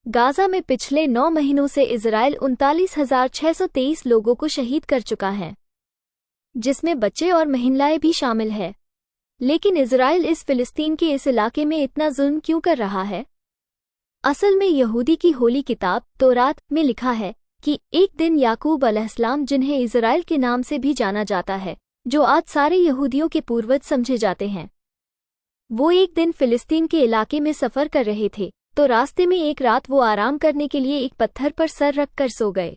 Gaza में पिछले 9 महीनों से इजराइल 39,623 लोगों को शहीद कर चुका है, जिसमें बच्चे और महिलाएं भी शामिल हैं। लेकिन इजराइल इस फिलिस्तीन के इस इलाके में इतना जुल्म क्यों कर रहा है? असल में यहूदी की होली किताब तौरात में लिखा है कि एक दिन याकूब अलैहिस्सलाम, जिन्हें इजराइल के नाम से भी जाना जाता है, जो आज सारे यहूदियों के पूर्वज समझे जाते हैं, वो एक दिन फिलिस्तीन के इलाके में सफ़र कर रहे थे। तो रास्ते में एक रात वो आराम करने के लिए एक पत्थर पर सर रख कर सो गए।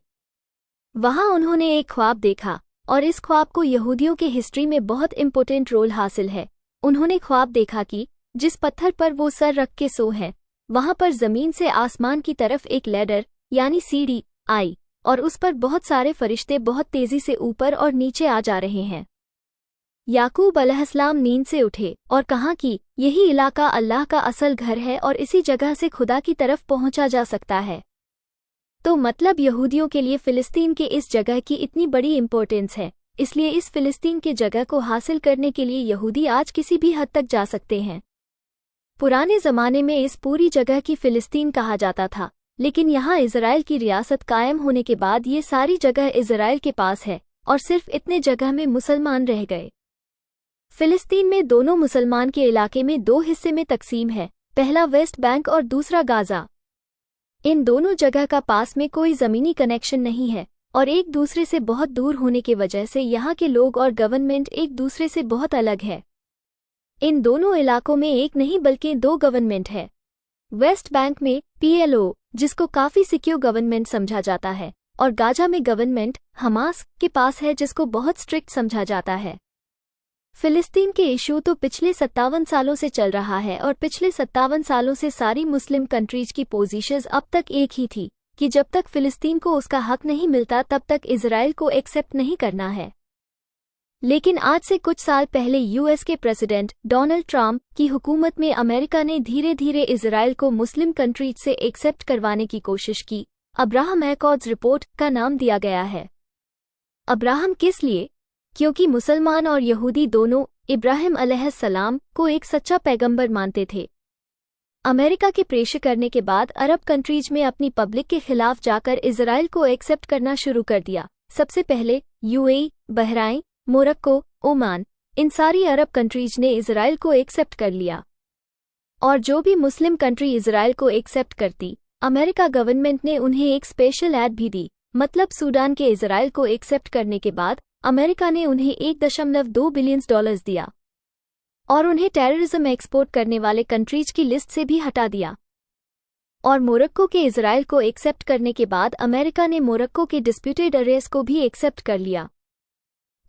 वहां उन्होंने एक ख्वाब देखा और इस ख्वाब को यहूदियों के हिस्ट्री में बहुत इम्पोर्टेंट रोल हासिल है। उन्होंने ख्वाब देखा कि जिस पत्थर पर वो सर रख के सो है, वहां पर जमीन से आसमान की तरफ एक लैडर यानी सीढ़ी आई और उस पर बहुत सारे फरिश्ते बहुत तेजी से ऊपर और नीचे आ जा रहे हैं। याकूब अलैहिस्सलाम नींद से उठे और कहा कि यही इलाका अल्लाह का असल घर है और इसी जगह से खुदा की तरफ पहुंचा जा सकता है। तो मतलब यहूदियों के लिए फ़िलिस्तीन के इस जगह की इतनी बड़ी इम्पोर्टेंस है, इसलिए इस फ़िलिस्तीन के जगह को हासिल करने के लिए यहूदी आज किसी भी हद तक जा सकते हैं। पुराने ज़माने में इस पूरी जगह की फ़िलिस्तीन कहा जाता था, लेकिन यहाँ इजराइल की रियासत कायम होने के बाद ये सारी जगह इजराइल के पास है और सिर्फ इतने जगह में मुसलमान रह गए। फिलिस्तीन में दोनों मुसलमान के इलाके में 2 हिस्से में तकसीम है, पहला वेस्ट बैंक और दूसरा गाजा। इन दोनों जगह का पास में कोई ज़मीनी कनेक्शन नहीं है और एक दूसरे से बहुत दूर होने की वजह से यहाँ के लोग और गवर्नमेंट एक दूसरे से बहुत अलग है। इन दोनों इलाकों में एक नहीं बल्कि 2 गवर्नमेंट है। वेस्ट बैंक में PLO, जिसको काफ़ी सिक्योर गवर्नमेंट समझा जाता है, और गाजा में गवर्नमेंट हमास के पास है, जिसको बहुत स्ट्रिक्ट समझा जाता है। फिलिस्तीन के इशू तो पिछले 57 सालों से चल रहा है और पिछले 57 सालों से सारी मुस्लिम कंट्रीज की पोजीशंस अब तक एक ही थी कि जब तक फिलिस्तीन को उसका हक नहीं मिलता तब तक इजराइल को एक्सेप्ट नहीं करना है। लेकिन आज से कुछ साल पहले US के प्रेसिडेंट डोनाल्ड ट्रंप की हुकूमत में अमेरिका ने धीरे धीरे इजराइल को मुस्लिम कंट्रीज से एक्सेप्ट करवाने की कोशिश की। अब्राहम एकॉर्ड्स रिपोर्ट का नाम दिया गया है। अब्राहम किस लिए? क्योंकि मुसलमान और यहूदी दोनों इब्राहिम अलैहिस्सलाम को एक सच्चा पैगंबर मानते थे। अमेरिका के प्रेशर करने के बाद अरब कंट्रीज में अपनी पब्लिक के खिलाफ जाकर इजराइल को एक्सेप्ट करना शुरू कर दिया। सबसे पहले UAE, बहराइन, मोरक्को, ओमान, इन सारी अरब कंट्रीज ने इजराइल को एक्सेप्ट कर लिया। और जो भी मुस्लिम कंट्री इजराइल को एक्सेप्ट करती, अमेरिका गवर्नमेंट ने उन्हें एक स्पेशल ऐड भी दी। मतलब सूडान के इजराइल को एक्सेप्ट करने के बाद अमेरिका ने उन्हें $1.2 बिलियन दिया और उन्हें टेररिज्म एक्सपोर्ट करने वाले कंट्रीज की लिस्ट से भी हटा दिया। और मोरक्को के इजराइल को एक्सेप्ट करने के बाद अमेरिका ने मोरक्को के डिस्प्यूटेड एरियाज को भी एक्सेप्ट कर लिया।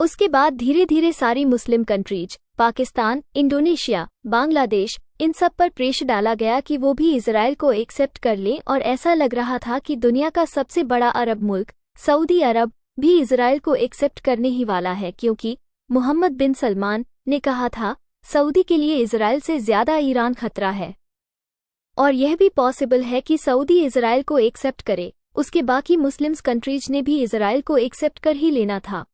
उसके बाद धीरे धीरे सारी Muslim countries, Pakistan, Indonesia, Bangladesh, इन सब पर प्रेशर डाला गया कि वो भी इजराइल को एक्सेप्ट कर लें और ऐसा लग रहा था कि दुनिया का सबसे बड़ा अरब मुल्क सऊदी अरब भी इजराइल को एक्सेप्ट करने ही वाला है, क्योंकि मोहम्मद बिन सलमान ने कहा था सऊदी के लिए इजराइल से ज़्यादा ईरान खतरा है। और यह भी पॉसिबल है कि सऊदी इजराइल को एक्सेप्ट करे, उसके बाकी मुस्लिम्स कंट्रीज ने भी इजराइल को एक्सेप्ट कर ही लेना था।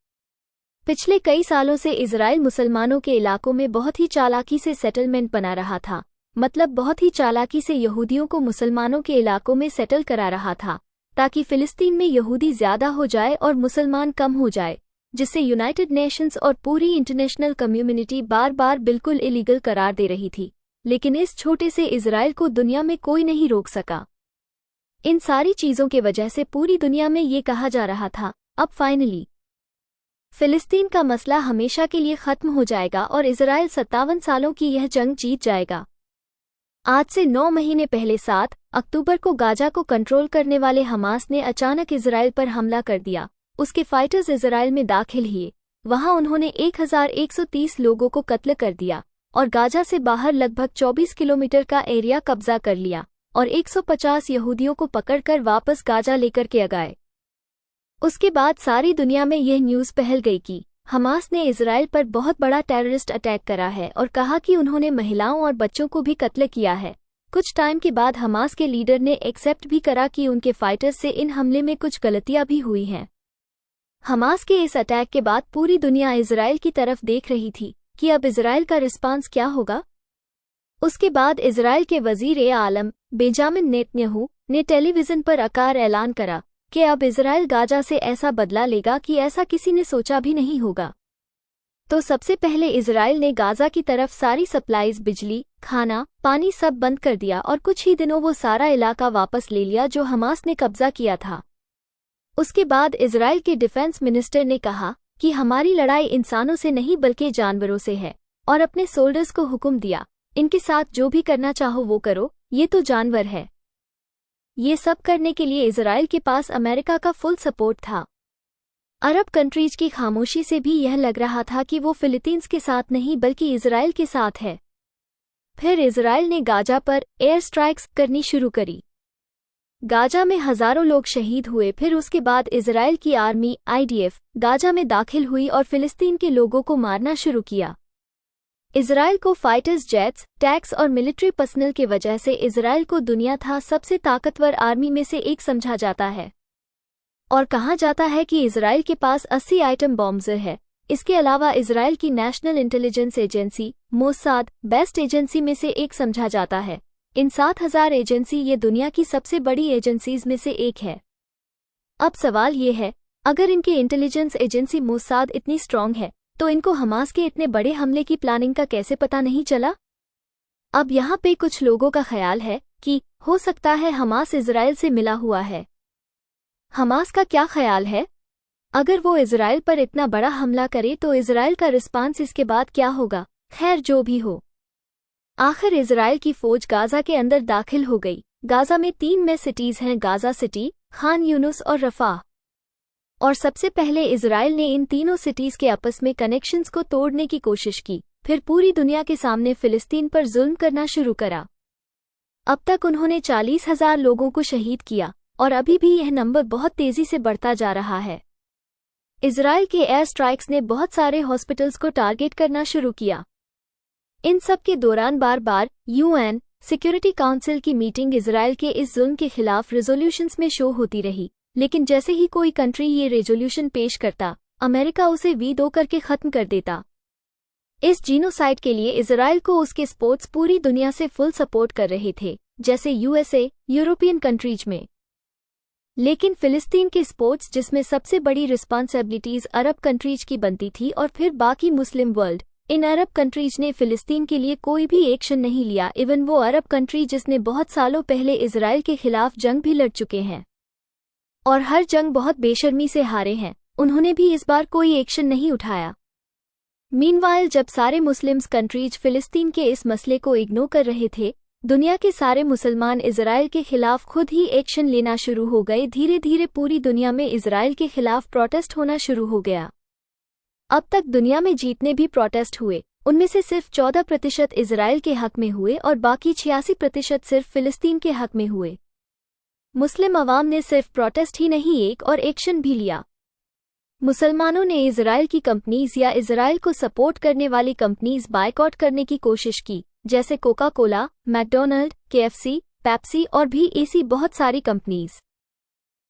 पिछले कई सालों से इजराइल मुसलमानों के इलाकों में बहुत ही चालाकी से सेटलमेंट बना रहा था। मतलब बहुत ही चालाकी से यहूदियों को मुसलमानों के इलाकों में सेटल करा रहा था, ताकि फिलिस्तीन में यहूदी ज़्यादा हो जाए और मुसलमान कम हो जाए, जिससे यूनाइटेड नेशंस और पूरी इंटरनेशनल कम्युनिटी बार बार बिल्कुल इलीगल करार दे रही थी। लेकिन इस छोटे से इजराइल को दुनिया में कोई नहीं रोक सका। इन सारी चीज़ों के वजह से पूरी दुनिया में ये कहा जा रहा था, अब फाइनली फिलिस्तीन का मसला हमेशा के लिए ख़त्म हो जाएगा और इजराइल 57 सालों की यह जंग जीत जाएगा। आज से 9 महीने पहले 7 अक्टूबर को गाजा को कंट्रोल करने वाले हमास ने अचानक इजराइल पर हमला कर दिया। उसके फाइटर्स इजराइल में दाखिल हुए। वहां उन्होंने 1130 लोगों को कत्ल कर दिया और गाजा से बाहर लगभग 24 किलोमीटर का एरिया कब्जा कर लिया और 150 यहूदियों को पकड़कर वापस गाजा लेकर के गए। उसके बाद सारी दुनिया में यह न्यूज़ फैल गई कि हमास ने इजराइल पर बहुत बड़ा टेररिस्ट अटैक करा है और कहा कि उन्होंने महिलाओं और बच्चों को भी कत्ल किया है। कुछ टाइम के बाद हमास के लीडर ने एक्सेप्ट भी करा कि उनके फाइटर्स से इन हमले में कुछ गलतियां भी हुई हैं। हमास के इस अटैक के बाद पूरी दुनिया इजराइल की तरफ देख रही थी कि अब इजराइल का रिस्पांस क्या होगा। उसके बाद इजराइल के वजीर आलम बेंजामिन नेतन्याहू ने टेलीविजन पर आकार ऐलान करा कि अब इजराइल गाजा से ऐसा बदला लेगा कि ऐसा किसी ने सोचा भी नहीं होगा। तो सबसे पहले इजराइल ने गाजा की तरफ सारी सप्लाईज, बिजली, खाना, पानी सब बंद कर दिया और कुछ ही दिनों वो सारा इलाका वापस ले लिया जो हमास ने कब्जा किया था। उसके बाद इजराइल के डिफेंस मिनिस्टर ने कहा कि हमारी लड़ाई इंसानों से नहीं बल्कि जानवरों से है, और अपने सोल्जर्स को हुक्म दिया, इनके साथ जो भी करना चाहो वो करो, ये तो जानवर है। ये सब करने के लिए इजराइल के पास अमेरिका का फुल सपोर्ट था। अरब कंट्रीज की खामोशी से भी यह लग रहा था कि वो फिलीपींस के साथ नहीं बल्कि इजराइल के साथ है। फिर इजराइल ने गाजा पर एयर स्ट्राइक्स करनी शुरू करी। गाजा में हजारों लोग शहीद हुए। फिर उसके बाद इजराइल की आर्मी IDF गाजा में दाखिल हुई और फिलिस्तीन के लोगों को मारना शुरू किया। इजराइल को फाइटर्स जेट्स, टैंक्स और मिलिट्री पर्सनल के वजह से इजराइल को दुनिया था सबसे ताकतवर आर्मी में से एक समझा जाता है, और कहा जाता है कि इजराइल के पास 80 आइटम बॉम्ब्स है। इसके अलावा इजराइल की national intelligence agency Mossad best agency में से एक समझा जाता है। इन 7000 एजेंसी ये दुनिया की सबसे बड़ी एजेंसीज में से एक है। अब सवाल ये है, अगर इनकी इंटेलिजेंस एजेंसी मोसाद इतनी स्ट्रांग है तो इनको हमास के इतने बड़े हमले की प्लानिंग का कैसे पता नहीं चला? अब यहाँ पे कुछ लोगों का ख्याल है कि हो सकता है हमास इजराइल से मिला हुआ है। हमास का क्या ख्याल है? अगर वो इजराइल पर इतना बड़ा हमला करे तो इजराइल का रिस्पांस इसके बाद क्या होगा? खैर जो भी हो, आखिर इजराइल की फौज गाजा के अंदर दाखिल हो गई। गाजा में 3 में सिटीज हैं, गाजा सिटी, खान यूनुस और रफाह। और सबसे पहले इजराइल ने इन तीनों सिटीज के आपस में कनेक्शंस को तोड़ने की कोशिश की, फिर पूरी दुनिया के सामने फिलिस्तीन पर जुल्म करना शुरू करा। अब तक उन्होंने 40,000 लोगों को शहीद किया और अभी भी यह नंबर बहुत तेजी से बढ़ता जा रहा है। इजराइल के एयर स्ट्राइक्स ने बहुत सारे हॉस्पिटल्स को टारगेट करना शुरू किया। इन सब के दौरान बार बार UN सिक्योरिटी काउंसिल की मीटिंग इजराइल के इस जुल्म के खिलाफ रेजोल्यूशंस में शो होती रही, लेकिन जैसे ही कोई कंट्री ये रेजोल्यूशन पेश करता, अमेरिका उसे वीटो करके खत्म कर देता। इस जीनोसाइड के लिए इजराइल को उसके स्पोर्ट्स पूरी दुनिया से फुल सपोर्ट कर रहे थे, जैसे USA, यूरोपियन कंट्रीज में। लेकिन फिलिस्तीन के स्पोर्ट्स, जिसमें सबसे बड़ी रिस्पॉन्सिबिलिटीज अरब कंट्रीज की बनती थी और फिर बाकी मुस्लिम वर्ल्ड, इन अरब कंट्रीज ने फिलिस्तीन के लिए कोई भी एक्शन नहीं लिया। इवन वो अरब कंट्री जिसने बहुत सालों पहले इजराइल के खिलाफ जंग भी लड़ चुके हैं और हर जंग बहुत बेशर्मी से हारे हैं, उन्होंने भी इस बार कोई एक्शन नहीं उठाया। मीनवाइल जब सारे मुस्लिम्स कंट्रीज फिलिस्तीन के इस मसले को इग्नोर कर रहे थे, दुनिया के सारे मुसलमान इजराइल के खिलाफ खुद ही एक्शन लेना शुरू हो गए। धीरे धीरे पूरी दुनिया में इजराइल के खिलाफ प्रोटेस्ट होना शुरू हो गया। अब तक दुनिया में जितने भी प्रोटेस्ट हुए, उनमें से सिर्फ 14% इजराइल के हक में हुए और बाकी 86% सिर्फ फिलिस्तीन के हक में हुए। मुस्लिम अवाम ने सिर्फ प्रोटेस्ट ही नहीं, एक और एक्शन भी लिया। मुसलमानों ने इजराइल की कंपनीज या इजराइल को सपोर्ट करने वाली कंपनीज बायकॉट करने की कोशिश की, जैसे Coca Cola, McDonald, KFC, Pepsi और भी ऐसी बहुत सारी कंपनीज।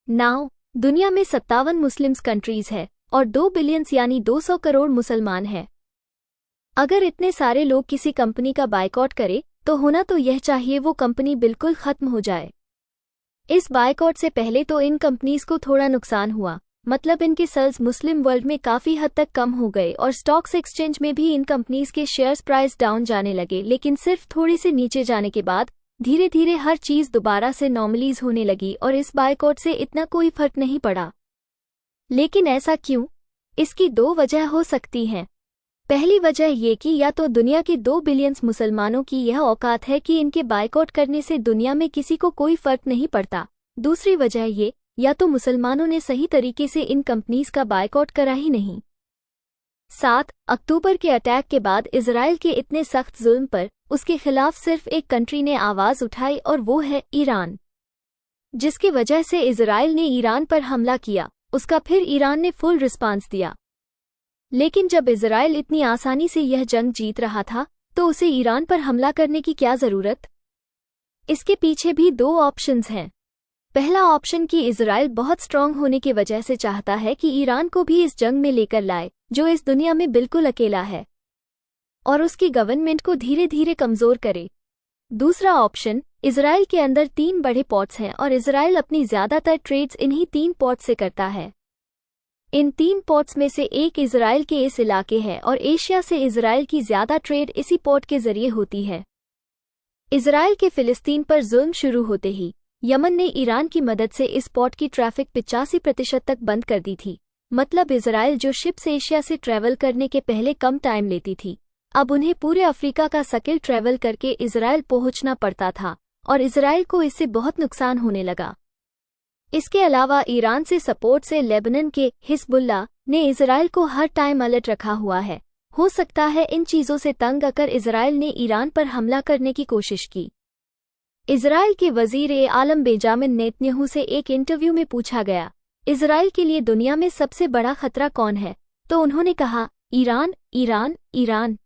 नाउ दुनिया में 57 मुस्लिम्स कंट्रीज है और 2 बिलियन यानी 200 करोड़ मुसलमान हैं। अगर इतने सारे लोग किसी कंपनी का बायकॉट करें तो होना तो यह चाहिए वो कंपनी बिल्कुल खत्म हो जाए। इस बायकॉट से पहले तो इन कंपनीज को थोड़ा नुकसान हुआ, मतलब इनके सेल्स मुस्लिम वर्ल्ड में काफ़ी हद तक कम हो गए और स्टॉक्स एक्सचेंज में भी इन कंपनीज के शेयर्स प्राइस डाउन जाने लगे। लेकिन सिर्फ थोड़ी से नीचे जाने के बाद धीरे धीरे हर चीज़ दोबारा से नॉर्मलाइज होने लगी और इस बायकॉट से इतना कोई फर्क नहीं पड़ा। लेकिन ऐसा क्यों? इसकी 2 वजह हो सकती हैं। पहली वजह ये कि या तो दुनिया के 2 बिलियन मुसलमानों की यह औकात है कि इनके बायकॉट करने से दुनिया में किसी को कोई फर्क नहीं पड़ता। दूसरी वजह ये, या तो मुसलमानों ने सही तरीके से इन कंपनीज का बायकॉट करा ही नहीं। 7 अक्टूबर के अटैक के बाद इजराइल के इतने सख्त जुल्म पर उसके खिलाफ सिर्फ एक कंट्री ने आवाज़ उठाई और वो है ईरान, जिसकी वजह से इजराइल ने ईरान पर हमला किया। उसका फिर ईरान ने फुल रिस्पांस दिया। लेकिन जब इजराइल इतनी आसानी से यह जंग जीत रहा था तो उसे ईरान पर हमला करने की क्या ज़रूरत? इसके पीछे भी 2 ऑप्शंस हैं। पहला ऑप्शन कि इजराइल बहुत स्ट्रांग होने की वजह से चाहता है कि ईरान को भी इस जंग में लेकर लाए, जो इस दुनिया में बिल्कुल अकेला है, और उसकी गवर्नमेंट को धीरे धीरे कमज़ोर करे। दूसरा ऑप्शन, इजराइल के अंदर 3 बड़े पोर्ट्स हैं और इजराइल अपनी ज़्यादातर ट्रेड्स इन्हीं 3 पोर्ट से करता है। इन 3 पोर्ट्स में से एक इजराइल के इस इलाके है और एशिया से इजराइल की ज़्यादा ट्रेड इसी पोर्ट के जरिए होती है। इजराइल के फिलिस्तीन पर जुल्म शुरू होते ही यमन ने ईरान की मदद से इस पोर्ट की ट्रैफिक 85% तक बंद कर दी थी। मतलब इजराइल जो शिप्स एशिया से ट्रैवल करने के पहले कम टाइम लेती थी, अब उन्हें पूरे अफ्रीका का सर्किल ट्रैवल करके इजराइल पहुंचना पड़ता था और इजराइल को इससे बहुत नुकसान होने लगा। इसके अलावा ईरान से सपोर्ट से लेबनान के हिजबुल्लाह ने इजराइल को हर टाइम अलर्ट रखा हुआ है। हो सकता है इन चीज़ों से तंग आकर इजराइल ने ईरान पर हमला करने की कोशिश की। इजराइल के वज़ीर-ए-आलम बेंजामिन नेतन्याहू से एक इंटरव्यू में पूछा गया, इजराइल के लिए दुनिया में सबसे बड़ा खतरा कौन है? तो उन्होंने कहा, ईरान, ईरान, ईरान।